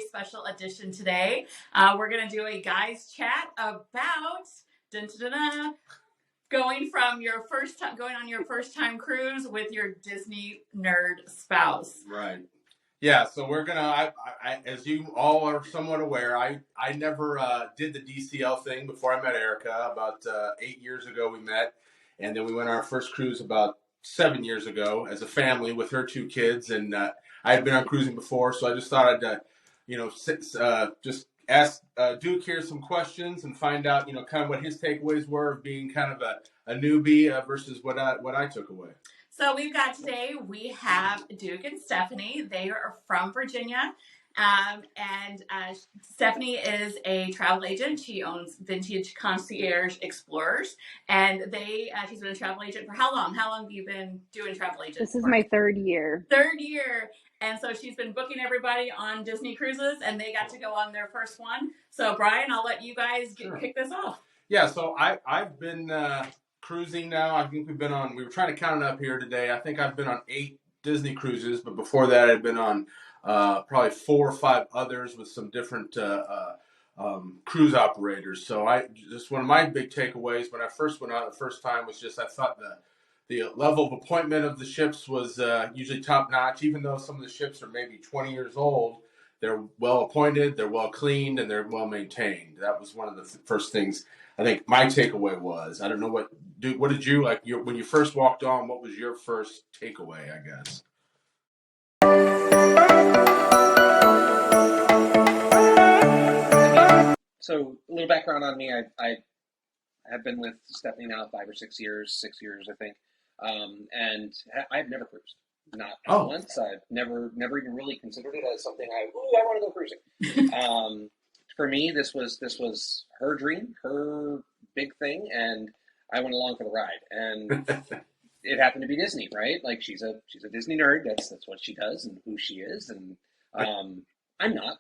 special edition today. We're going to do a guys chat about going on your first time cruise with your Disney nerd spouse. Right. Yeah, so we're gonna. As you all are somewhat aware, I never did the DCL thing before I met Erica. About 8 years ago, we met, and then we went on our first cruise about 7 years ago as a family with her 2 kids. And I had been on cruising before, so I just thought I'd, just ask Duke here some questions and find out, kind of what his takeaways were of being kind of a newbie versus what I took away. So we have Duke and Stephanie. They are from Virginia. Stephanie is a travel agent. She owns Vintage Concierge Explorers. And she's been a travel agent for how long? How long have you been doing travel agent? This is my 3rd year. 3rd year. And so she's been booking everybody on Disney cruises, and they got to go on their first one. So Brian, I'll let you guys kick this off. Yeah, so I've been cruising now. I think we were trying to count it up here today. I think I've been on 8 Disney cruises, but before that I'd been on probably 4 or 5 others with some different cruise operators. So one of my big takeaways when I first went on the first time was just I thought the level of appointment of the ships was usually top notch, even though some of the ships are maybe 20 years old. They're well appointed, they're well cleaned, and they're well maintained. That was one of the first things I think my takeaway was. I don't know what did you like when you first walked on? What was your first takeaway, I guess? So a little background on me. I have been with Stephanie now 5 or 6 years, I think, and I've never cruised. Not once. I've never even really considered it as something I want to go cruising. For me, this was her dream, her big thing, and I went along for the ride. And it happened to be Disney, right? Like she's a Disney nerd. That's what she does and who she is. And I'm not.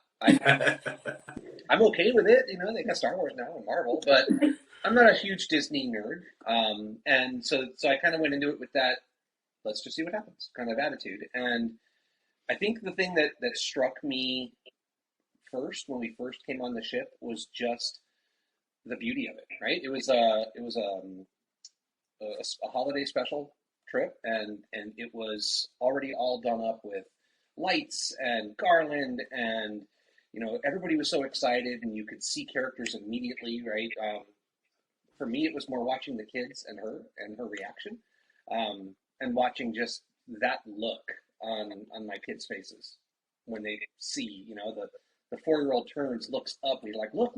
I'm okay with it. They got Star Wars now and Marvel, but I'm not a huge Disney nerd. And so I kind of went into it with that, let's just see what happens kind of attitude. And I think the thing that struck me first when we first came on the ship was just the beauty of it, right? It was a holiday special trip, and it was already all done up with lights and garland, and everybody was so excited, and you could see characters immediately, right? For me, it was more watching the kids and her reaction, and watching just that look on my kids' faces when they see, the 4-year-old turns, looks up, and he's like, look.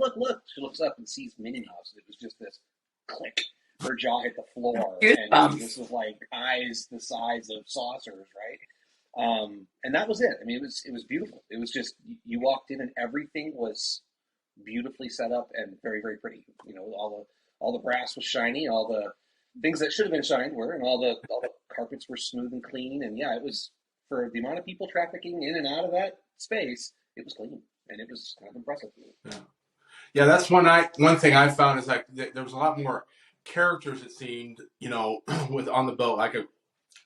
She looks up and sees Minnie Mouse. And it was just this click. Her jaw hit the floor. And this was like eyes the size of saucers, right? And that was it. I mean, it was beautiful. It was just, you walked in and everything was beautifully set up and very, very pretty. All the brass was shiny, all the things that should have been shined were, and all the carpets were smooth and clean. And yeah, it was, for the amount of people trafficking in and out of that space, it was clean. And it was kind of impressive. Yeah, that's one thing I found is like there was a lot more characters, it seemed, with on the boat. Like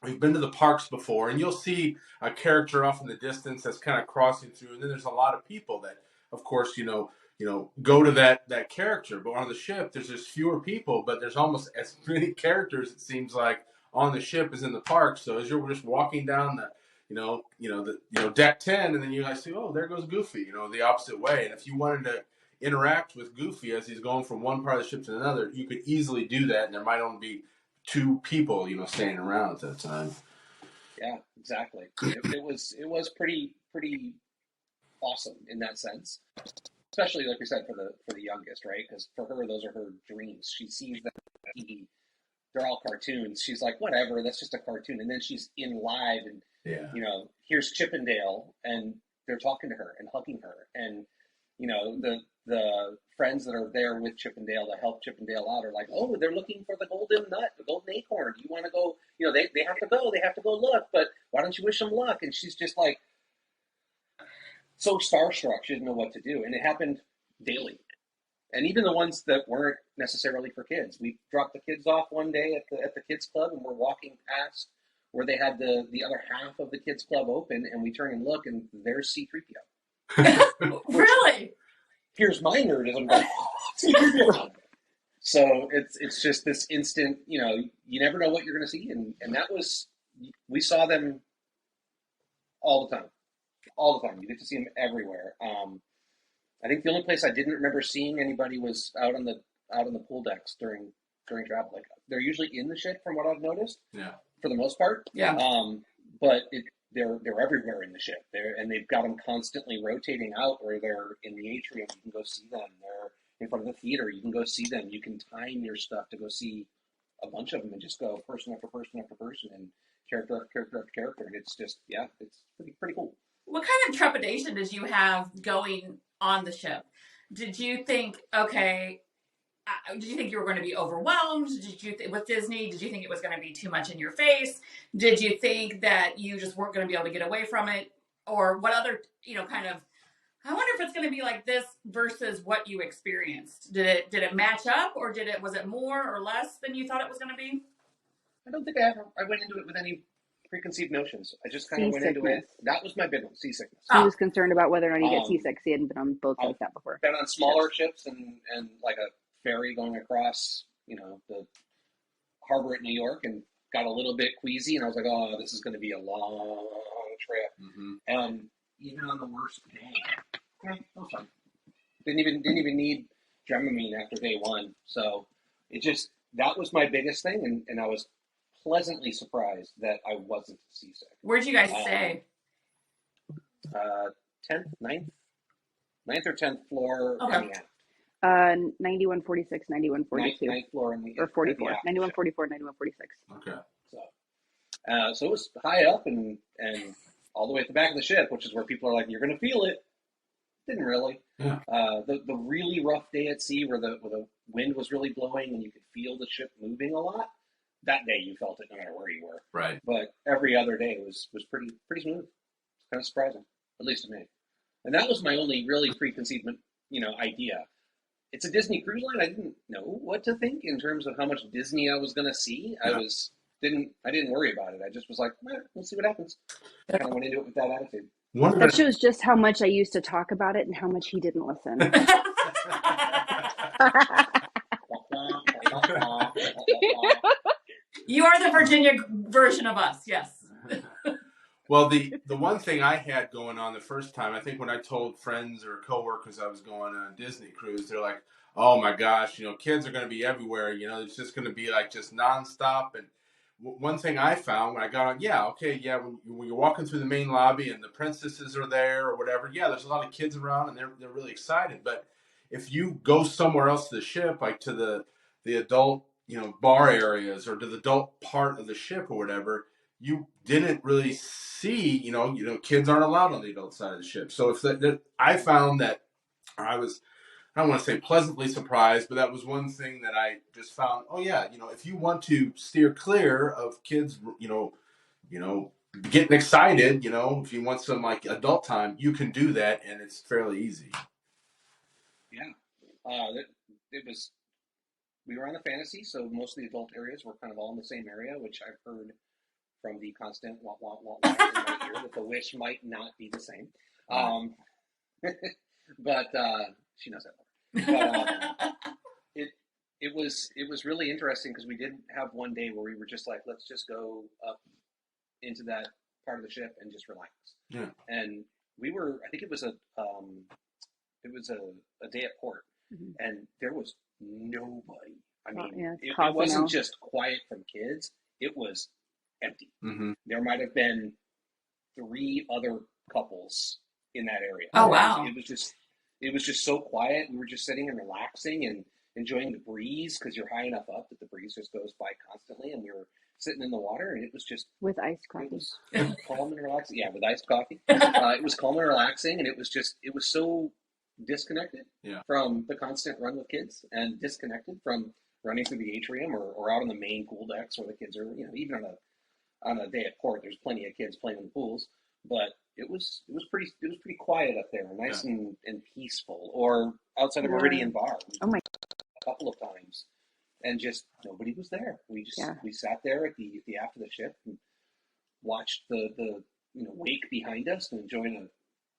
we've been to the parks before, and you'll see a character off in the distance that's kind of crossing through, and then there's a lot of people that, of course, go to that character. But on the ship, there's just fewer people, but there's almost as many characters, it seems like, on the ship as in the park. So as you're just walking down the deck 10, and then you guys see, oh, there goes Goofy, the opposite way. And if you wanted to interact with Goofy as he's going from one part of the ship to another, you could easily do that, and there might only be 2 people, standing around at that time. Yeah, exactly. It was pretty awesome in that sense, especially like we said for the youngest, right? Because for her, those are her dreams. She sees that TV. They're all cartoons. She's like, whatever, that's just a cartoon. And then she's in live, and here's Chippendale, and they're talking to her and hugging her, and the friends that are there with Chippendale to help Chippendale out are like, oh, they're looking for the golden nut, the golden acorn. Do you want to go? They have to go look, but why don't you wish them luck? And she's just like so starstruck, she didn't know what to do, and it happened daily. And even the ones that weren't necessarily for kids, we dropped the kids off one day at the kids club, and we're walking past where they had the other half of the kids club open, and we turn and look, and there's C-3PO. Really? Here's my nerdism. So it's just this instant, you never know what you're going to see, and that was we saw them all the time, all the time. You get to see them everywhere. I think the only place I didn't remember seeing anybody was out on the pool decks during travel. Like they're usually in the ship, from what I've noticed, Yeah. for the most part. Yeah. But they're everywhere in the ship. And they've got them constantly rotating out, where they're in the atrium. You can go see them. They're in front of the theater. You can go see them. You can time your stuff to go see a bunch of them and just go person after person after person and character after character after character. And it's just, yeah, it's pretty cool. What kind of trepidation did you have going on the ship? Did you think, okay, did you think you were going to be overwhelmed? Did you with Disney? Did you think it was going to be too much in your face? Did you think that you just weren't going to be able to get away from it? Or what other, kind of, I wonder if it's going to be like this versus what you experienced. Did it match up, or was it more or less than you thought it was going to be? I don't think I went into it with any preconceived notions. I just kind of went into it. That was my big one, seasickness. He was concerned about whether or not he get seasick. He hadn't been on boats like that before. Been on smaller ships and like a ferry going across, the harbor at New York, and got a little bit queasy, and I was like, oh, this is going to be a long trip. Mm-hmm. And even on the worst day, that was fine. Didn't even need Dramamine after day one. So that was my biggest thing, and I was pleasantly surprised that I wasn't seasick. Where'd you guys stay? 9th or 10th floor. Okay. 9146, 9142. 9th floor in the, or 44. 9144, 9146. Okay. So it was high up and all the way at the back of the ship, which is where people are like, you're going to feel it. Didn't really. Yeah. The really rough day at sea where the wind was really blowing and you could feel the ship moving a lot, that day you felt it no matter where you were. Right. But every other day was pretty smooth. It's kind of surprising, at least to me. And that was my only really preconceived, idea. It's a Disney cruise line. I didn't know what to think in terms of how much Disney I was going to see. Yeah. I didn't worry about it. I just was like, we'll see what happens. I kind of went into it with that attitude. That shows just how much I used to talk about it and how much he didn't listen. You are the Virginia version of us, yes. Well, the one thing I had going on the first time, I think when I told friends or coworkers I was going on a Disney cruise, they're like, oh my gosh, kids are going to be everywhere. It's just going to be like just nonstop. And one thing I found when I got on, when you're walking through the main lobby and the princesses are there or whatever, there's a lot of kids around and they're really excited. But if you go somewhere else to the ship, like to the adult, bar areas or to the adult part of the ship or whatever, you didn't really see, kids aren't allowed on the adult side of the ship. So I found that I don't want to say pleasantly surprised, but that was one thing that I just found. Oh yeah, if you want to steer clear of kids, getting excited, if you want some like adult time, you can do that, and it's fairly easy. Yeah, we were on the fantasy, so most of the adult areas were kind of all in the same area, which I've heard from the constant wah wah wah wah in my ear that the Wish might not be the same. But she knows that more. But it was really interesting because we did have one day where we were just like, let's just go up into that part of the ship and just relax. Yeah. And we were, I think it was a day at port, mm-hmm. and there was nobody. I mean, it wasn't just quiet from kids; it was empty. Mm-hmm. There might have been 3 other couples in that area. Oh wow! It was just so quiet. We were just sitting and relaxing and enjoying the breeze because you're high enough up that the breeze just goes by constantly, and we were sitting in the water, and it was just with iced coffee. It was calm and relaxing. Yeah, with iced coffee. It was calm and relaxing, and it was so disconnected from the constant run with kids, and disconnected from running through the atrium or out on the main pool decks where the kids are. Even on a day at port, there's plenty of kids playing in the pools, but it was pretty quiet up there, nice and peaceful. Or outside of Meridian Bar, a couple of times, and just nobody was there. We sat there at the aft of the ship and watched the wake behind us and enjoyed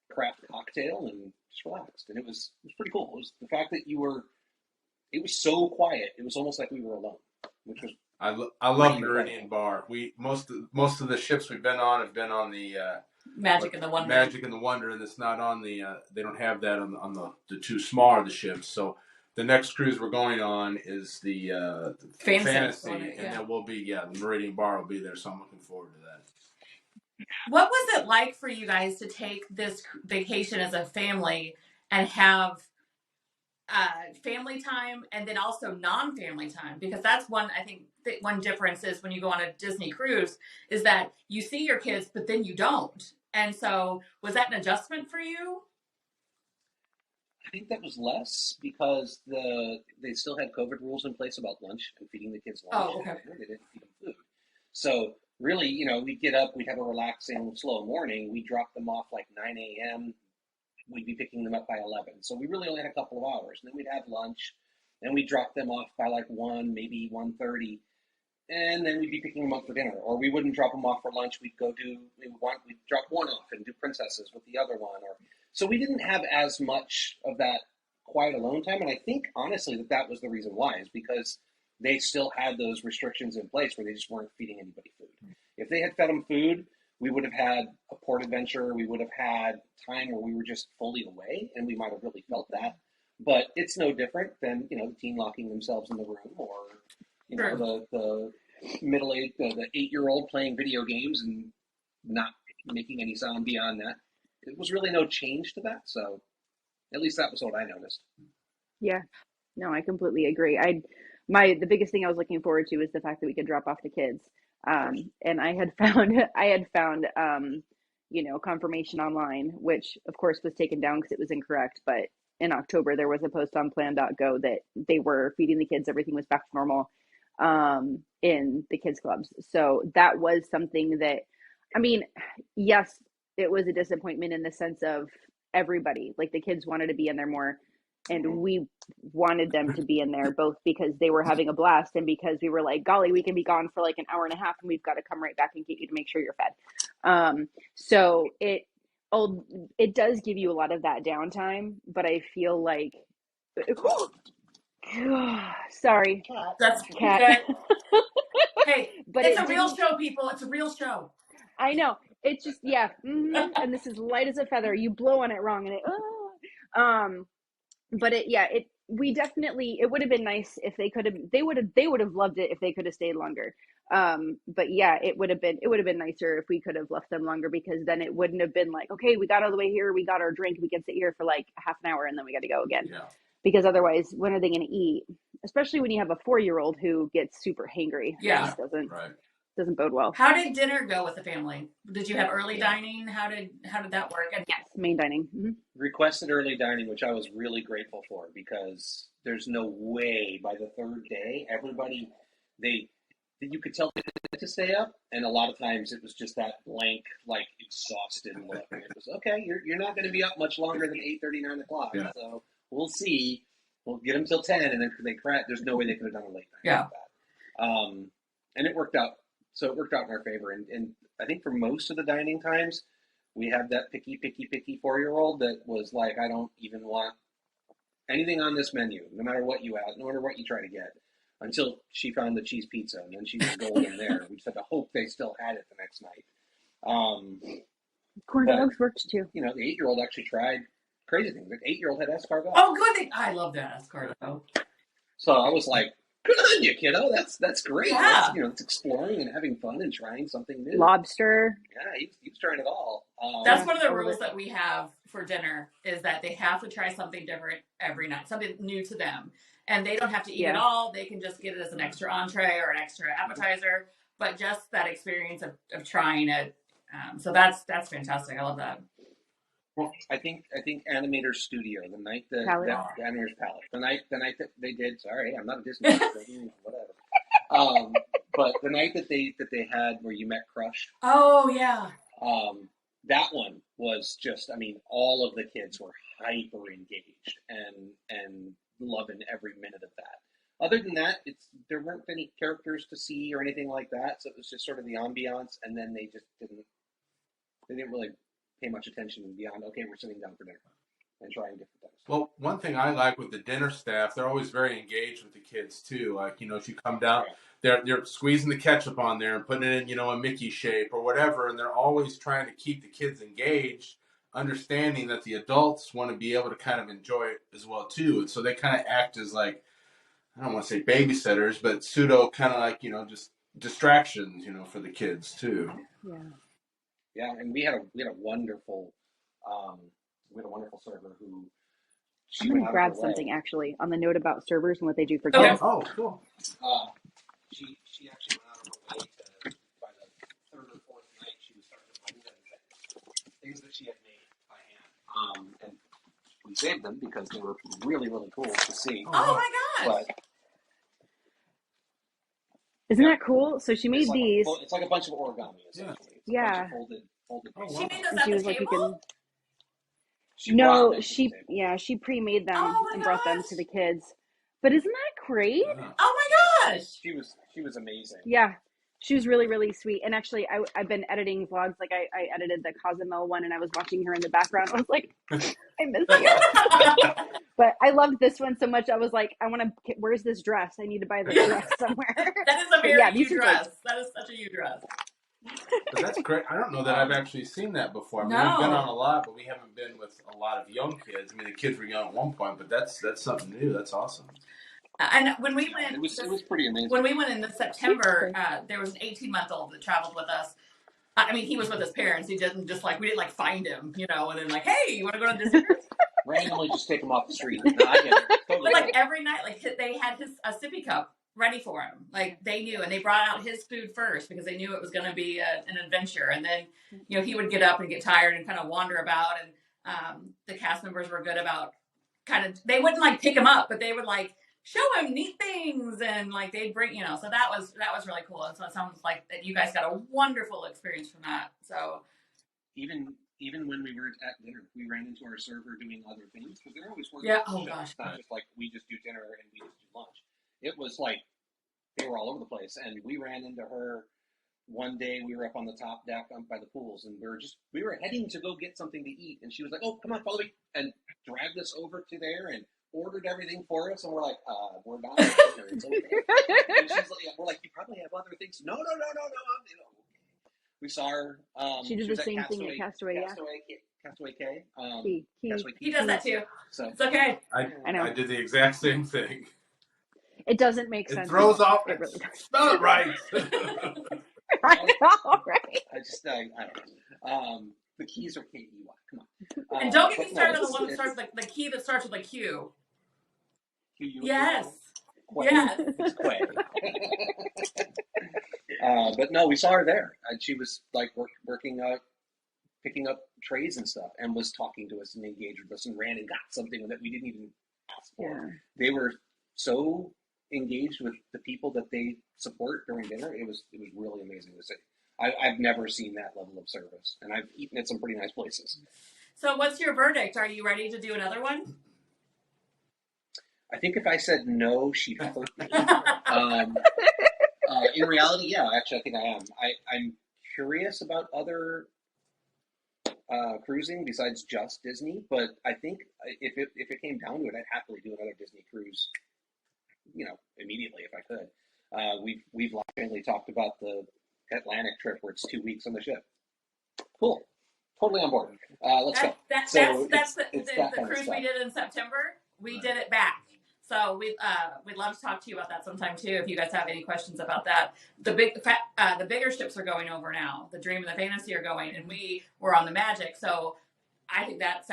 craft cocktail and just relaxed. And it was pretty cool. It was the fact that it was so quiet. It was almost like we were alone, which was I love Meridian incredible. Bar. We most of the ships we've been on have been on the Magic and the Wonder. Magic and the Wonder, and it's not on the. They don't have that on the two smaller the ships. So the next cruise we're going on is the Fantasy, and then we'll be the Meridian Bar will be there. So I'm looking forward to that. What was it like for you guys to take this vacation as a family and have family time and then also non-family time? Because that's one, I think one difference is when you go on a Disney cruise is that you see your kids, but then you don't. And so was that an adjustment for you? I think that was less because they still had COVID rules in place about lunch and feeding the kids lunch. Oh, okay. They didn't feed them food. So really, we'd get up, we'd have a relaxing, slow morning. We'd drop them off like 9 a.m. We'd be picking them up by 11. So we really only had a couple of hours. And then we'd have lunch, and we'd drop them off by like 1, maybe 1:30. And then we'd be picking them up for dinner. Or we wouldn't drop them off for lunch. We'd drop one off and do princesses with the other one. So we didn't have as much of that quiet alone time. And I think, honestly, that was the reason why, is because they still had those restrictions in place where they just weren't feeding anybody food. If they had fed them food, we would have had a port adventure. We would have had time where we were just fully away, and we might have really felt that. But it's no different than, the teen locking themselves in the room, or, the middle-aged, the 8-year-old playing video games and not making any sound beyond that. It was really no change to that. So at least that was what I noticed. Yeah, no, I completely agree. The biggest thing I was looking forward to is the fact that we could drop off the kids. And I had found confirmation online, which of course was taken down because it was incorrect. But in October, there was a post on plan.go that they were feeding the kids. Everything was back to normal in the kids clubs. So that was something that, yes, it was a disappointment in the sense of everybody, like the kids wanted to be in there more. And we wanted them to be in there both because they were having a blast and because we were like, golly, we can be gone for like an hour and a half and we've got to come right back and get you to make sure you're fed. So it does give you a lot of that downtime, but I feel like, sorry, That's cat. Hey, but it's a real show, people. It's a real show. I know. It's just, and this is light as a feather. You blow on it wrong and but it would have been nice if they would have loved it if they could have stayed longer. But it would have been nicer if we could have left them longer, because then it wouldn't have been like, okay, we got all the way here, we got our drink, we can sit here for like half an hour and then we got to go again. Yeah. Because otherwise, when are they going to eat? Especially when you have a 4-year-old who gets super hangry. Yeah. Doesn't bode well. How did dinner go with the family? Did you have early dining? How did that work? And yes, main dining. Mm-hmm. Requested early dining, which I was really grateful for, because there's no way by the third day everybody you could tell they had to stay up, and a lot of times it was just that blank, like exhausted look. And it was okay. You're not going to be up much longer than 8:30, 9 o'clock. Yeah. So we'll see. We'll get them till 10, and then they crash. There's no way they could have done a late night like that. And it worked out. So it worked out in our favor. And I think for most of the dining times, we had that picky 4-year-old that was like, I don't even want anything on this menu, no matter what you add, no matter what you try to get, until she found the cheese pizza, and then she was golden there. We just had to hope they still had it the next night. Corn dogs worked too. The 8-year-old actually tried crazy things. The 8-year-old had escargot. Oh, good. I love that escargot. So I was like, good on you, kiddo. That's great. Yeah. It's exploring and having fun and trying something new. Lobster. Yeah, he was trying it all. That's one of the rules that we have for dinner, is that they have to try something different every night, something new to them. And they don't have to eat it all. They can just get it as an extra entree or an extra appetizer, but just that experience of trying it. So that's fantastic. I love that. Well, I think Animator Studio, the night that Animator's Palette, the night that they did. Sorry, I'm not a Disney person, whatever. But the night that they had where you met Crush. Oh yeah. That one was just. All of the kids were hyper engaged and loving every minute of that. Other than that, there weren't any characters to see or anything like that. So it was just sort of the ambiance, and then they just didn't really pay much attention beyond, okay, we're sitting down for dinner and trying different things. Well, one thing I like with the dinner staff, they're always very engaged with the kids too. Like, as you come down, they're squeezing the ketchup on there and putting it in, a Mickey shape or whatever, and they're always trying to keep the kids engaged, understanding that the adults want to be able to kind of enjoy it as well too. And so they kind of act as like, I don't want to say babysitters, but pseudo kind of like, just distractions, for the kids too. Yeah. Yeah, and we had a wonderful server who I'm going to grab something actually on the note about servers and what they do for kids. Oh, cool. She actually went out of her way to, by the third or fourth night, she was starting to bring them things that she had made by hand. And we saved them because they were really, really cool to see. Oh my gosh! But, isn't that cool? So she made these. It's like a bunch of origami, essentially. Yeah. It's a bunch of folded She made those and at she the was like, table? She pre-made them and brought them to the kids. But isn't that great? Yeah. Oh my gosh! She was amazing. Yeah. She was really, really sweet. And actually, I've been editing vlogs. Like, I edited the Cozumel one, and I was watching her in the background. I was like, I miss you. But I loved this one so much. I was like, where's this dress? I need to buy this dress somewhere. That is a very you dress. That is such a you dress. But that's great. I don't know that I've actually seen that before. I mean, we've been on a lot, but we haven't been with a lot of young kids. I mean, the kids were young at one point, but that's something new. That's awesome. And when we went, it was pretty amazing. When we went in September, there was an 18-month-old that traveled with us. I mean, he was with his parents. He didn't just we didn't find him, and then hey, you want to go to Disney? Randomly just take him off the street. No, I get it. Totally. But every night, they had a sippy cup ready for him. They knew, and they brought out his food first because they knew it was going to be an adventure. And then, he would get up and get tired and kind of wander about. And the cast members were good about they wouldn't pick him up, but they would show him neat things, and they'd bring, so that was really cool. And so it sounds like that you guys got a wonderful experience from that. So even when we were at dinner, we ran into our server doing other things because they're always working. Yeah. Oh gosh. It's not just we just do dinner and we just do lunch. It was they were all over the place, and we ran into her one day. We were up on the top deck by the pools, and we were heading to go get something to eat, and she was like, "Oh, come on, follow me," and dragged us over to there and ordered everything for us, and we're like, "We're not." It's okay. And she's we're like, "You probably have other things." No. We saw her. She did the same thing at Castaway. Castaway K. He does that too. So it's okay. I know. I did the exact same thing. It doesn't make sense. It throws off. It really does. Spell it right. I know, right? I don't know. The keys are K-E-Y. Come on. And don't get me started on the one that starts the key that starts with a Q. Q-U-A. Yes. Quay. Yes. It's Quay. But no, we saw her there, and she was working, picking up trays and stuff, and was talking to us and engaged with us, and ran and got something that we didn't even ask for. Yeah. They were so engaged with the people that they support during dinner. It was really amazing to see. I've never seen that level of service, and I've eaten at some pretty nice places. So what's your verdict? Are you ready to do another one? I think if I said no, she'd hurt me. In reality, yeah, actually, I think I am. I'm curious about other cruising besides just Disney, but I think if it came down to it, I'd happily do another Disney cruise, immediately if I could. We've laughingly talked about the Atlantic trip where it's 2 weeks on the ship. Cool. Totally on board. Let's go. That's the cruise we did in September. We did it back. So we'd love to talk to you about that sometime too. If you guys have any questions about that, the bigger ships are going over now. The Dream and the Fantasy are going, and we were on the Magic. So I think that's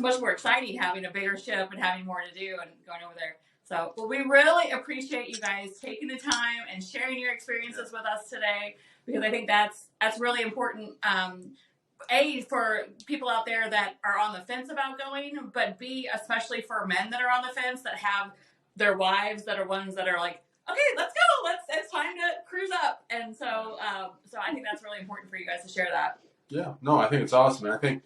much more exciting, having a bigger ship and having more to do and going over there. So we really appreciate you guys taking the time and sharing your experiences with us today, because I think that's really important. A, for people out there that are on the fence about going, but B, especially for men that are on the fence that have their wives that are ones that are like, okay, let's go. It's time to cruise up. And so I think that's really important for you guys to share that. Yeah, no, I think it's awesome. And I think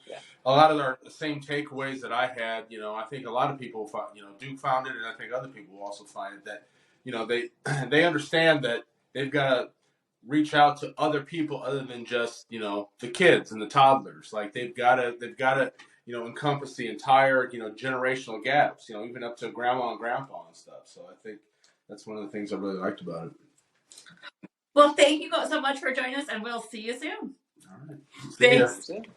a lot of the same takeaways that I had, I think a lot of people, Duke found it, and I think other people will also find it, that, they understand that they've got to reach out to other people other than just, you know, the kids and the toddlers. Like they've got to, you know, encompass the entire, you know, generational gaps, you know, even up to grandma and grandpa and stuff. So I think that's one of the things I really liked about it. Well, thank you so much for joining us, and we'll see you soon. All right. Thanks. See ya.